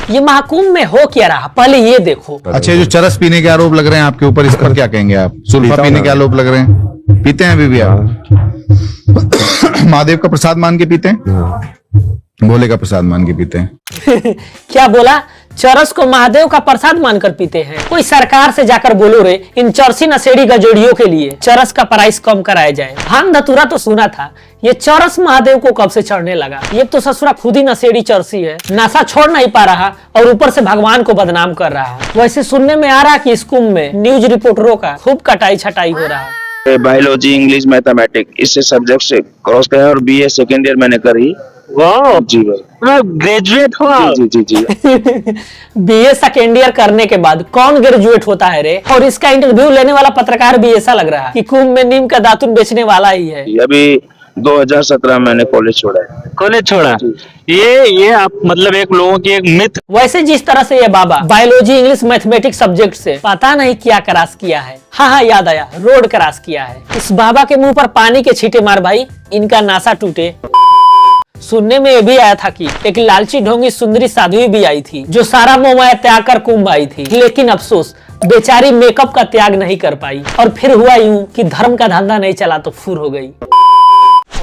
ये महाकुंभ में हो क्या रहा, पहले ये देखो। अच्छा, जो चरस पीने के आरोप लग रहे हैं आपके ऊपर, इस पर क्या कहेंगे आप? सुल्फा पीने के आरोप लग रहे हैं, पीते हैं अभी भी आप? महादेव का प्रसाद मान के पीते हैं, भोले का प्रसाद मान के पीते हैं। क्या बोला? चरस को महादेव का प्रसाद मानकर पीते हैं? कोई सरकार से जाकर बोलो रे, इन चरसी नशेड़ी गजेड़ियों के लिए चरस का प्राइस कम कराया जाए। भांग धतूरा तो सुना था, ये चरस महादेव को कब से चढ़ने लगा? ये तो ससुरा खुद ही नशेड़ी चरसी है, नशा छोड़ नहीं पा रहा और ऊपर से भगवान को बदनाम कर रहा है। वैसे सुनने में आ रहा कि इस कुंभ में न्यूज रिपोर्टरों का खूब कटाई छटाई हो रहा है। बायोलॉजी, इंग्लिश, मैथमेटिक्स, इससे सब्जेक्ट से क्रॉस किया और बीए सेकेंड ईयर मैंने करी। वाह जी भाई, ग्रेजुएट हो आप? जी जी जी। बीए सेकेंड ईयर करने के बाद कौन ग्रेजुएट होता है रे? और इसका इंटरव्यू लेने वाला पत्रकार भी ऐसा लग रहा है कि कुंभ में नीम का दातुन बेचने वाला ही है। अभी 2017 मैंने कॉलेज छोड़ा है। कॉलेज छोड़ा? ये आप मतलब एक लोगों की एक मिथ। वैसे जिस तरह से ये बाबा बायोलॉजी, इंग्लिश, मैथमेटिक्स सब्जेक्ट से पता नहीं क्या क्रॉस किया है। हाँ, याद आया, रोड क्रॉस किया है। इस बाबा के मुंह पर पानी के छींटे मार भाई, इनका नासा टूटे। सुनने में ये भी आया था कि एक लालची ढोंगी सुंदरी साध्वी भी आई थी, जो सारा मोहमाया त्याग कर कुंभ आई थी। लेकिन अफसोस, बेचारी मेकअप का त्याग नहीं कर पाई और फिर हुआ यूं कि धर्म का धंधा नहीं चला तो फुर हो गई।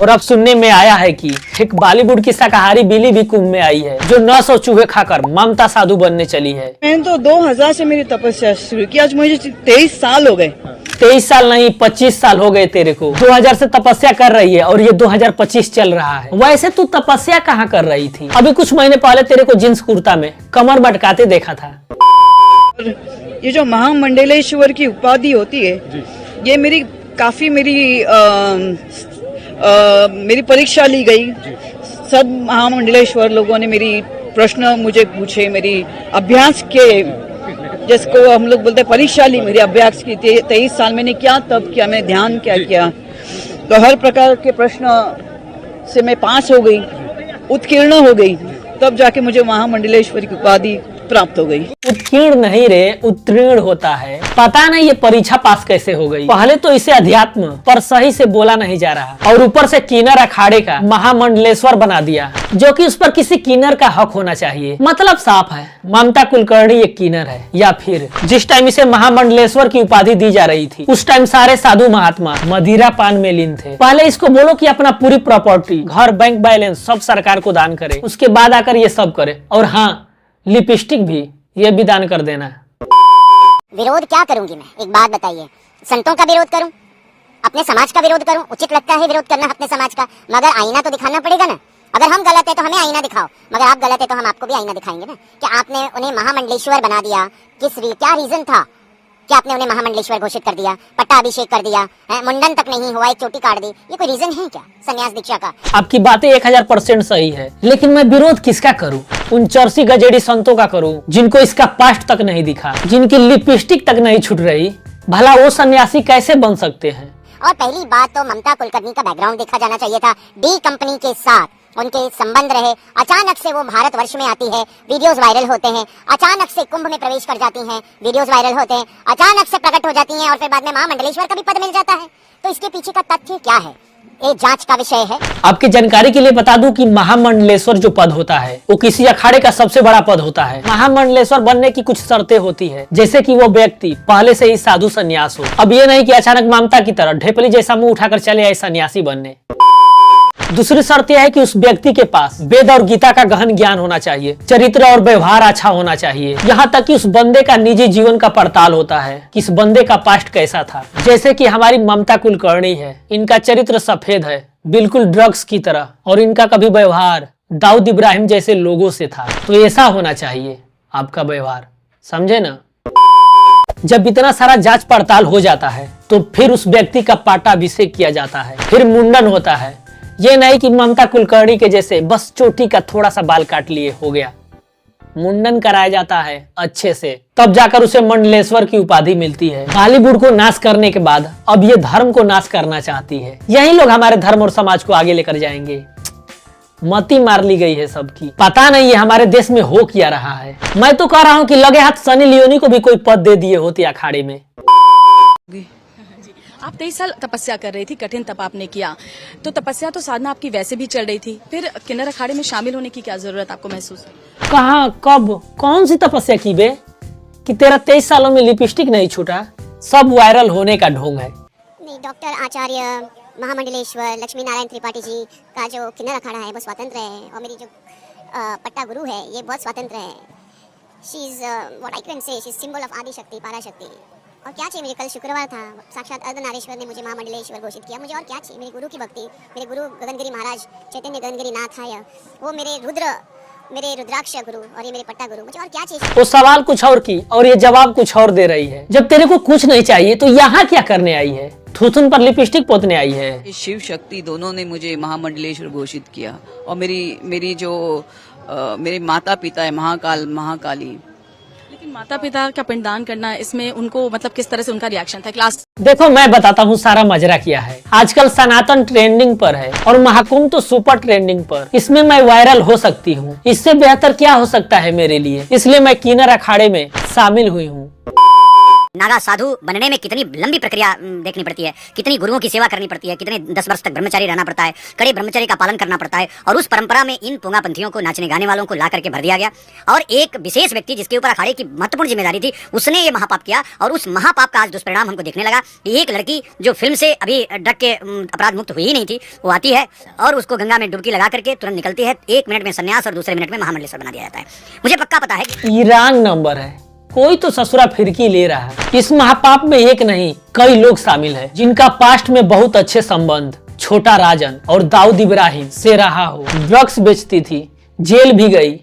और अब सुनने में आया है कि एक बॉलीवुड की शाकाहारी बिल्ली भी कुंभ में आई है, जो 900 चूहे खाकर ममता साधु बनने चली है। मैंने तो 2000 से मेरी तपस्या शुरू की, आज मुझे 23 साल हो गए। 23 साल नहीं, 25 साल हो गए तेरे को। 2000 से तपस्या कर रही है और ये 2025 चल रहा है। वैसे तू तपस्या कहाँ कर रही थी? अभी कुछ महीने पहले तेरे को जींस कुर्ता में कमर मटकाते देखा था। ये जो महामंडलेश्वर की उपाधि होती है, ये मेरी काफी मेरी परीक्षा ली गई। सब महामंडलेश्वर लोगों ने मेरी प्रश्न मुझे पूछे, मेरी अभ्यास के, जिसको हम लोग बोलते हैं परीक्षा ली, मेरी अभ्यास की। 23 साल मैंने क्या तब किया, मैं ध्यान क्या किया, तो हर प्रकार के प्रश्न से मैं पास हो गई, उत्कीर्ण हो गई, तब जाके मुझे महामंडलेश्वरी की उपाधि प्राप्त हो गई। उत्कीर्ण नहीं रे, उत्तीर्ण होता है। पता नहीं ये परीक्षा पास कैसे हो गई। पहले तो इसे अध्यात्म पर सही से बोला नहीं जा रहा और ऊपर से किन्नर अखाड़े का महामंडलेश्वर बना दिया, जो कि उस पर किसी किन्नर का हक होना चाहिए। मतलब साफ है, ममता कुलकर्णी एक किन्नर है। या फिर जिस टाइम इसे महामंडलेश्वर की उपाधि दी जा रही थी, उस टाइम सारे साधु महात्मा मदिरा पान में लीन थे। पहले इसको बोलो कि अपना पूरी प्रॉपर्टी, घर, बैंक बैलेंस सब सरकार को दान करे, उसके बाद आकर ये सब करे। और हाँ, लिपस्टिक भी, ये भी दान कर देना। विरोध क्या करूंगी मैं, एक बात बताइए? संतों का विरोध करूं? अपने समाज का विरोध करूं? उचित लगता है विरोध करना अपने समाज का, मगर आईना तो दिखाना पड़ेगा ना। अगर हम गलत है तो हमें आईना दिखाओ, मगर आप गलत है तो हम आपको भी आईना दिखाएंगे ना। कि आपने उन्हें महामंडलेश्वर बना दिया, क्या रीजन था कि आपने उन्हें महामंडलेश्वर घोषित कर दिया, पट्टाभिषेक कर दिया, मुंडन तक नहीं हुआ, एक चोटी काट दी? ये कोई रीजन है क्या संन्यास दीक्षा का? आपकी बातें 1000% सही है, लेकिन मैं विरोध किसका करूं? उन चरसी गजेड़ी संतों का करूं, जिनको इसका पास्ट तक नहीं दिखा, जिनकी लिपस्टिक तक नहीं छूट रही। भला वो सन्यासी कैसे बन सकते हैं? और पहली बात तो ममता कुलकर्णी का बैकग्राउंड देखा जाना चाहिए था। डी कंपनी के साथ उनके संबंध रहे, अचानक से वो भारतवर्ष में आती है, वीडियोस वायरल होते हैं, अचानक से कुंभ में प्रवेश कर जाती हैं, वीडियोस वायरल होते हैं, अचानक से प्रकट हो जाती हैं और फिर बाद में महामंडलेश्वर का भी पद मिल जाता है। तो इसके पीछे का तथ्य क्या है, ये जांच का विषय है। आपकी जानकारी के लिए बता दूं कि महामंडलेश्वर जो पद होता है, वो किसी अखाड़े का सबसे बड़ा पद होता है। महामंडलेश्वर बनने की कुछ शर्तें होती है, जैसे कि वो व्यक्ति पहले से ही साधु संन्यास हो। अब ये नहीं कि अचानक ममता की तरह ढेपली जैसा मुंह उठाकर चले आए सन्यासी बनने। दूसरी शर्त यह है कि उस व्यक्ति के पास वेद और गीता का गहन ज्ञान होना चाहिए, चरित्र और व्यवहार अच्छा होना चाहिए। यहाँ तक कि उस बंदे का निजी जीवन का पड़ताल होता है कि इस बंदे का पास्ट कैसा था। जैसे कि हमारी ममता कुलकर्णी है, इनका चरित्र सफेद है, बिल्कुल ड्रग्स की तरह, और इनका कभी व्यवहार दाऊद इब्राहिम जैसे लोगों से था। तो ऐसा होना चाहिए आपका व्यवहार, समझे ना? जब इतना सारा जांच पड़ताल हो जाता है तो फिर उस व्यक्ति का पाटाभिषेक किया जाता है, फिर मुंडन होता है। ये नहीं कि ममता कुलकर्णी के जैसे बस चोटी का थोड़ा सा बाल काट लिए हो गया। मुंडन कराया जाता है अच्छे से, तब जाकर उसे मंडलेश्वर की उपाधि मिलती है। बॉलीवुड को नाश करने के बाद अब ये धर्म को नाश करना चाहती है। यही लोग हमारे धर्म और समाज को आगे लेकर जाएंगे। मती मार ली गई है सबकी। पता नहीं है हमारे देश में हो क्या रहा है। मैं तो कह रहा हूँ कि लगे हाथ सनी लियोनी को भी कोई पद दे दिए होते अखाड़े में। आप 23 साल तपस्या कर रही थी, कठिन तप आपने किया, तो तपस्या तो साधना आपकी वैसे भी चल रही थी, फिर किन्नर अखाड़े में शामिल होने की क्या जरूरत आपको महसूस? कहाँ, कब, कौन सी तपस्या की बे कि तेरा 23 सालों में लिपस्टिक नहीं छूटा? सब वायरल होने का ढोंग है। नहीं, डॉक्टर आचार्य महामंडलेश्वर लक्ष्मी नारायण त्रिपाठी जी का जो किन्नर अखाड़ा है वो स्वतंत्र है, और मेरी जो पट्टा गुरु है ये बहुत स्वतंत्र है। She is what I can say, she is symbol of आदि शक्ति, पाराशक्ति। और क्या चाहिए मुझे? कल शुक्रवार था, साक्षात अर्धनारीश्वर ने मुझे महामंडलेश्वर घोषित किया। मुझे और क्या चाहिए? मेरे गुरु की भक्ति, मेरे गुरु गगनगिरी महाराज चैतन्य गगनगिरी नाथ आय, वो मेरे रुद्र, मेरे रुद्राक्ष गुरु, और ये मेरे पट्टा गुरु। मुझे और क्या चाहिए? वो सवाल कुछ और की और ये जवाब कुछ और दे रही है। जब तेरे को कुछ नहीं चाहिए तो यहाँ क्या करने आई है? थूथुन पर लिपस्टिक पोतने आई है। शिव शक्ति दोनों ने मुझे महामंडलेश्वर घोषित किया, और मेरी जो मेरे माता पिता है महाकाल महाकाली। लेकिन माता पिता का पिंडदान करना, इसमें उनको मतलब किस तरह से उनका रिएक्शन था? क्लास देखो मैं बताता हूँ सारा मजरा क्या है। आजकल सनातन ट्रेंडिंग पर है और महाकुंभ तो सुपर ट्रेंडिंग पर। इसमें मैं वायरल हो सकती हूँ, इससे बेहतर क्या हो सकता है मेरे लिए? इसलिए मैं किन्नर अखाड़े में शामिल हुई हूँ। नागा साधु बनने में कितनी लंबी प्रक्रिया देखनी पड़ती है, कितनी गुरुओं की सेवा करनी पड़ती है, कितने 10 वर्ष तक ब्रह्मचारी रहना पड़ता है, कड़े ब्रह्मचर्य का पालन करना पड़ता है। और उस परंपरा में इन पोंगा पंथियों को, नाचने गाने वालों को ला करके भर दिया गया। और एक विशेष व्यक्ति जिसके ऊपर अखाड़े की महत्वपूर्ण जिम्मेदारी थी, उसने ये महापाप किया, और उस महापाप का आज दुष्परिणाम हमको देखने लगा। एक लड़की जो फिल्म से अभी ड्रग के अपराध मुक्त हुई ही नहीं थी, वो आती है और उसको गंगा में डुबकी लगा करके तुरंत निकलती है। 1 मिनट में संन्यास और दूसरे मिनट में महामंडलेश्वर बना दिया जाता है। मुझे पक्का पता है ये रॉन्ग नंबर है, कोई तो ससुरा फिरकी ले रहा है। इस महापाप में एक नहीं कई लोग शामिल हैं, जिनका पास्ट में बहुत अच्छे संबंध छोटा राजन और दाऊद इब्राहिम से रहा हो। ड्रग्स बेचती थी, जेल भी गई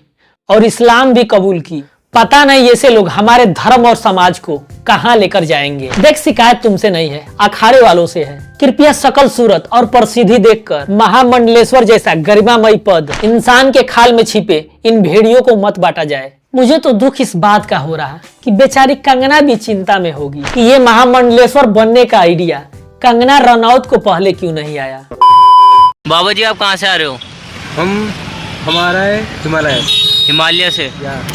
और इस्लाम भी कबूल की। पता नहीं ऐसे लोग हमारे धर्म और समाज को कहां लेकर जाएंगे। देख, शिकायत तुमसे नहीं है, अखाड़े वालों से है। कृपया सकल सूरत और प्रसिद्धि देखकर महामंडलेश्वर जैसा गरिमामयी पद इंसान के खाल में छिपे इन भेड़ियों को मत बांटा जाए। मुझे तो दुख इस बात का हो रहा कि बेचारी कंगना भी चिंता में होगी कि ये महामंडलेश्वर बनने का आइडिया कंगना रनौत को पहले क्यों नहीं आया। बाबा जी आप कहाँ से आ रहे हो? हमारा है हिमालय से।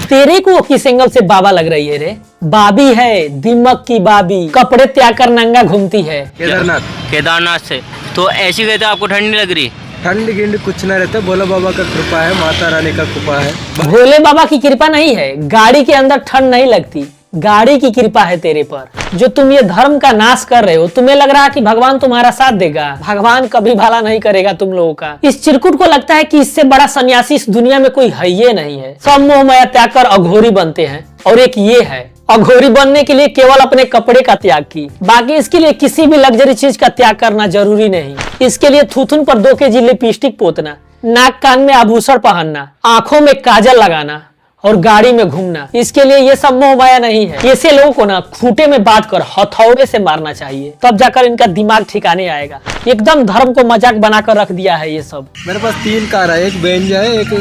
तेरे को किस एंगल से बाबा लग रही है रे? बाबी है, दिमक की बाबी, कपड़े त्याग कर नंगा घूमती है। केदारनाथ से। तो ऐसी गए तो आपको ठंड नहीं लग रही? ठंड गिंड कुछ ना रहता, भोला बाबा का कृपा है, माता रानी का कृपा है। भोले बाबा की कृपा नहीं है, गाड़ी के अंदर ठंड नहीं लगती, गाड़ी की कृपा है तेरे पर। जो तुम ये धर्म का नाश कर रहे हो, तुम्हें लग रहा है कि भगवान तुम्हारा साथ देगा। भगवान कभी भला नहीं करेगा तुम लोगों का। इस चिरकुट को लगता है कि इससे बड़ा सन्यासी इस दुनिया में कोई है ये नहीं है। सब मोह माया त्याग कर अघोरी बनते हैं, और एक ये है अघोरी बनने के लिए केवल अपने कपड़े का त्याग की, बाकी इसके लिए किसी भी लग्जरी चीज का त्याग करना जरूरी नहीं। इसके लिए थूथुन पर 2 kg लिपस्टिक पोतना, नाक कान में आभूषण पहनना, आंखों में काजल लगाना और गाड़ी में घूमना, इसके लिए ये सब मोह माया नहीं है। ऐसे लोगों को ना खूंटे में बांध कर हथौड़े से मारना चाहिए, तब जाकर इनका दिमाग ठिकाने आएगा। एकदम धर्म को मजाक बनाकर रख दिया है ये सब। मेरे पास 3 कार है, एक बेंज है, एक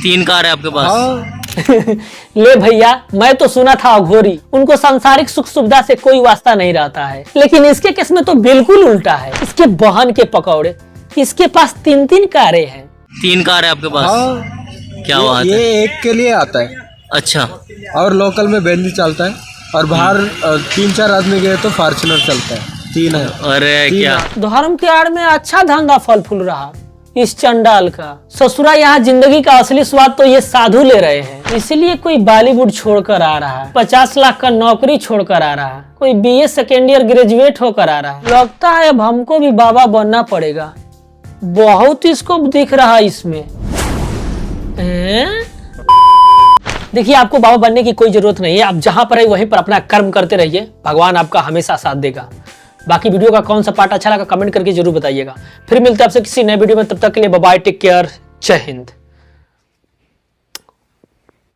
3 कार है आपके पास? हाँ। ले भैया, मैं तो सुना था अघोरी उनको सांसारिक सुख सुविधा से कोई वास्ता नहीं रहता है, लेकिन इसके केस में तो बिल्कुल उल्टा है। इसके बहन के पकौड़े, इसके पास 3 कारें हैं। 3 कार है आपके पास? हाँ। क्या बात है? ये एक के लिए आता है। अच्छा। और लोकल में बेंज चलता है, और बाहर 3-4 आदमी गए तो फॉर्च्यूनर चलता है। 3 है। अरे क्या धर्म के आड़ में अच्छा धंधा फल फूल रहा इस चंडाल का। ससुरा यहाँ जिंदगी का असली स्वाद तो ये साधु ले रहे हैं, इसलिए कोई बॉलीवुड छोड़कर आ रहा है, 50 लाख का नौकरी छोड़कर आ रहा है, कोई BA सेकेंड ईयर ग्रेजुएट होकर आ रहा है। लगता है अब हमको भी बाबा बनना पड़ेगा, बहुत इसको दिख रहा है इसमें। देखिए, आपको बाबा बनने की कोई जरूरत नहीं है, आप जहां पर है वहीं पर अपना कर्म करते रहिए, भगवान आपका हमेशा साथ देगा। बाकी वीडियो का कौन सा पार्ट अच्छा लगा कमेंट करके जरूर बताइएगा। फिर मिलते हैं आपसे किसी नए वीडियो में, तब तक के लिए बाय बाय, टेक केयर, जय हिंद।